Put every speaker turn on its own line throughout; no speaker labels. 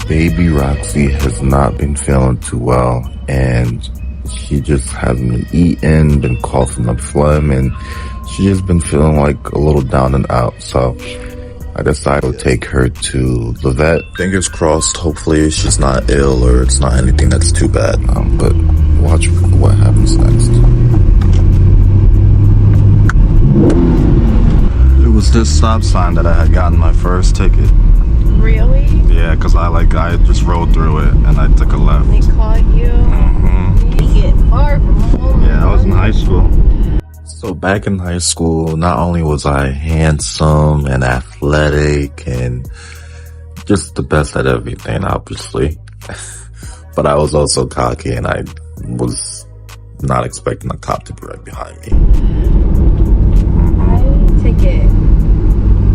Baby Roxy has not been feeling too well, and she just hasn't been eating, been coughing up phlegm, and she's just been feeling like a little down and out. So I decided to take her to the vet. Fingers crossed, hopefully she's not ill or it's not anything that's too bad. But watch what happens next. It was this stop sign that I had gotten my first ticket.
Really?
Yeah, because I just rode through it and I took a left.
They caught you? Mm-hmm. You get far from home.
Yeah, I was in high school. So back in high school, not only was I handsome and athletic and just the best at everything, obviously, but I was also cocky and I was not expecting a cop to be right behind me.
I ticket.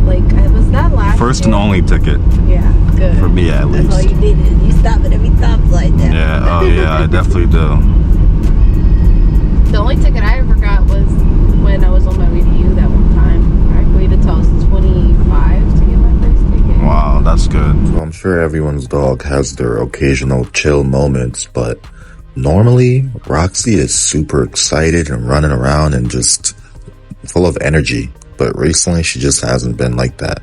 Like, was that last
First
year?
and only ticket.
Yeah, good.
For me, at least.
That's all you needed. You stop at every stoplight there.
Yeah, oh yeah, I definitely do.
The only ticket I ever got was when I was on my way to you that one time. I waited till I was 25 to get my first ticket.
Wow, that's good. So I'm sure everyone's dog has their occasional chill moments, but normally Roxy is super excited and running around and just full of energy. But recently she just hasn't been like that.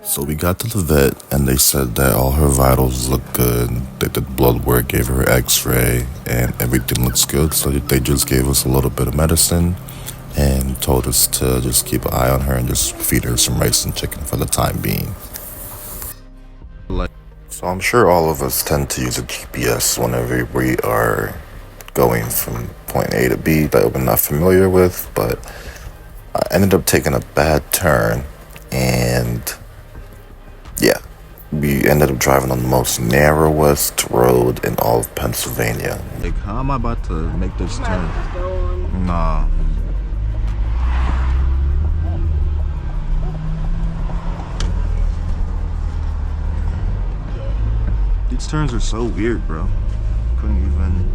So we got to the vet and they said that all her vitals look good. They did blood work, gave her x-ray, and everything looks good. So they just gave us a little bit of medicine and told us to just keep an eye on her and just feed her some rice and chicken for the time being. So I'm sure all of us tend to use a GPS whenever we are going from point A to B that we're not familiar with, but I ended up taking a bad turn and yeah, we ended up driving on the most narrowest road in all of Pennsylvania. Like, how am I about to make this turn? Nah. These turns are so weird, bro. Couldn't even.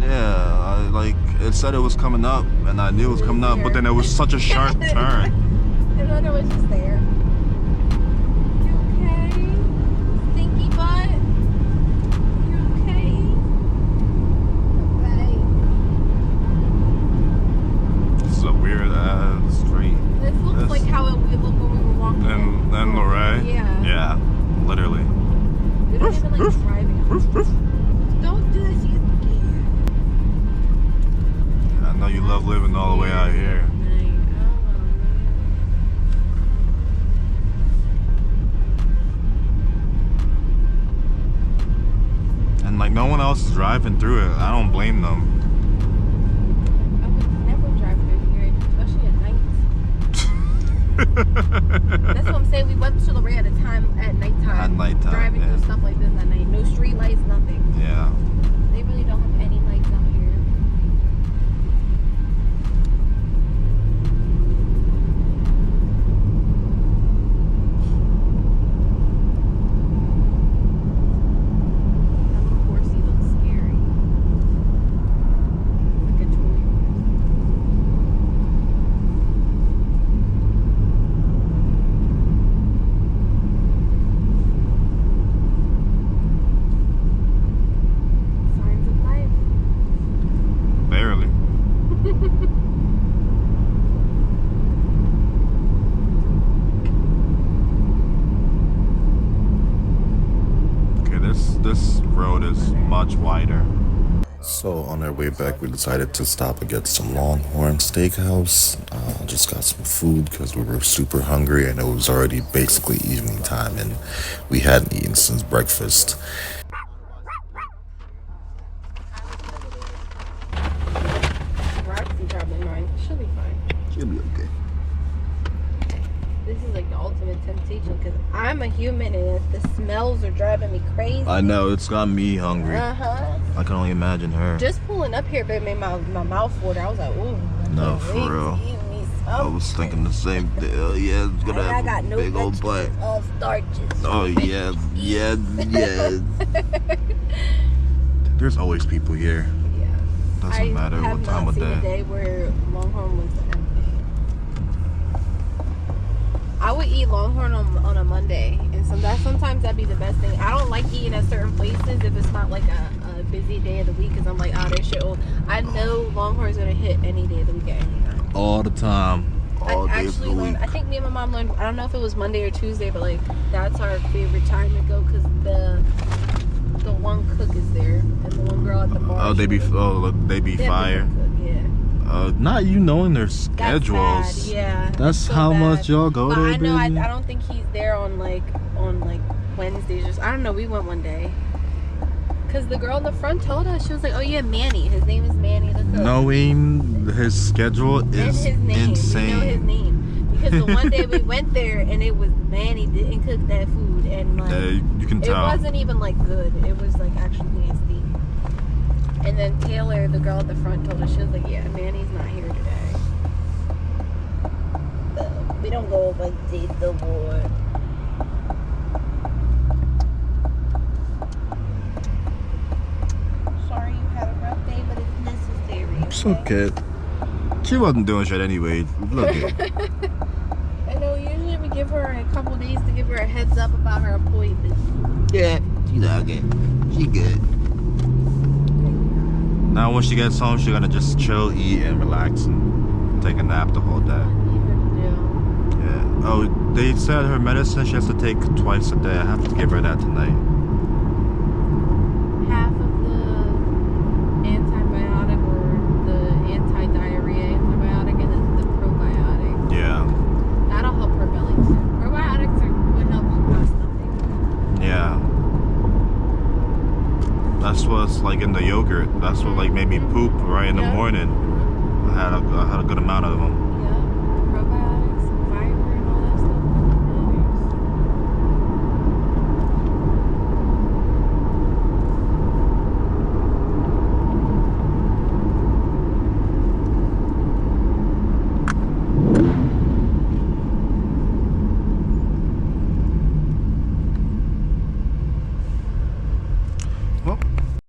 Yeah, like it said it was coming up, and I knew it was coming up, but then it was such a sharp turn.
And then it was just there. You okay? Stinky butt? You okay? Okay.
This is a weird ass street.
This looks like how it would look when we were walking.
And Lorraine?
Yeah.
Yeah, literally.
We don't even like driving. Don't do this, you scared.
I know you love living all the way out here. And like no one else is driving through it. I don't blame them.
I would never drive through here, especially at night. That's what I'm saying. We went to Lorraine at a time at nighttime.
At nighttime,
driving through stuff like this at night. No street lights, nothing.
Yeah.
They really don't have any lights out here.
This road is much wider. So on our way back, we decided to stop and get some Longhorn Steakhouse. Just got some food because we were super hungry and it was already basically evening time and we hadn't eaten since breakfast.
Roxy probably mine. She'll be fine.
She'll be okay.
This is like the ultimate temptation because I'm a human and if the smells are driving me crazy.
I know, it's got me hungry.
Uh-huh.
I can only imagine her.
Just pulling up here, but it made my mouth water. I was like, ooh.
No, for real.
Eat me
I was thinking the same thing. Oh, yeah, it's gonna
I
have
got
a
no
big old butt.
all starches.
Oh, yes, yes, yes. There's always people here.
Yeah.
Doesn't matter what time of day.
I have not seen a day where Longhorn was empty. I would eat Longhorn on a Monday, and sometimes that'd be the best thing. I don't like eating at certain places if it's not like a busy day of the week, because I'm like, oh, this shit old. I know Longhorn's gonna hit any day of the week at any time.
All the time. All day of the week.
I think me and my mom learned, I don't know if it was Monday or Tuesday, but like that's our favorite time to go, because the one cook is there and the one girl at the bar.
Oh, they be fire. Not you knowing their schedules.
That's bad, yeah.
That's so how bad. Much y'all go there.
I know. I don't think he's there on like Wednesdays. I don't know. We went one day. Cause the girl in the front told us, she was like, "Oh yeah, Manny. His name is Manny the cook."
Knowing his schedule is
his name.
insane.
We know his name because the one day we went there and it was Manny didn't cook that food, and like
you can tell
it wasn't even like good. It was like actually nasty. And then Taylor, the girl at the front, told us, she was like, "Yeah, Manny's not here today." We don't go over date the war. Sorry you had a rough day, but it's necessary.
It's okay. She wasn't doing shit anyway. Look it.
I know, usually we give her a couple days to give her a heads up about her appointment.
Yeah, she's okay. She good. Now when she gets home, she's gonna just chill, eat, and relax, and take a nap the whole day. Yeah. Oh, they said her medicine she has to take twice a day. I have to give her that tonight.
Half of the antibiotic or the anti-diarrhea antibiotic, and then the probiotic.
Yeah.
That'll help her belly too. Probiotics would help her stomach.
Yeah. That's what's like in the yogurt. That's what like made me poop right in the morning. I had a good amount of them.